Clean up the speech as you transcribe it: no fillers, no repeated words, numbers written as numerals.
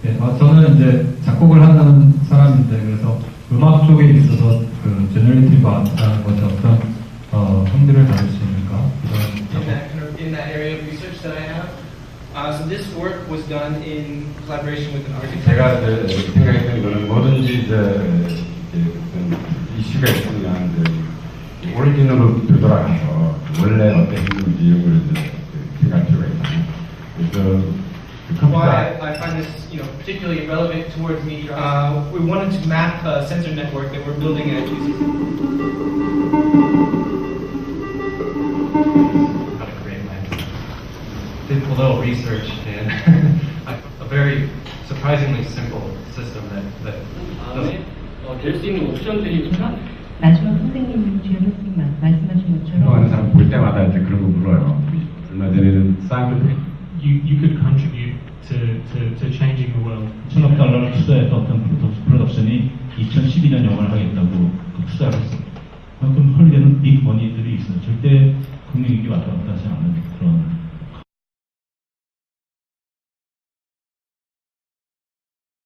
네, 저는 이제 작곡을 하는 사람인데 그래서 음악 쪽에 있어서 그 제너레이티브 아트라는 것이 어떤 형들을 다룰 수 있는가 in that area of research that I have. So this work was done in collaboration with an architect. 제가 생각했던 거는 뭐든지 이슈가 있으면 오리진으로 되돌아가서 원래 어떤 행동인지 이걸 생각할 필요가 있잖아요. 그래서 Why I find this, particularly relevant towards media. We wanted to map a sensor network that we're building at UC. How to create language. Did a little research and a very surprisingly simple system that doesn't. 될 수 있는 옵션들이 있지만 마지막 선생님, 주연 선생님 말씀하신 것처럼 하는 사람 볼 때마다 이제 그런 거 물어요. 얼마 전에는 사이언스 You could contribute to changing the world. 1,000억 달러를 투자했던 어떤 프로덕션이 2012년 영화를 하겠다고 투자를 했어요. 그만큼 헐리데는 빅 머니들이 있어요. 절대 국민에게 왔다 갔다 하지 않는 그런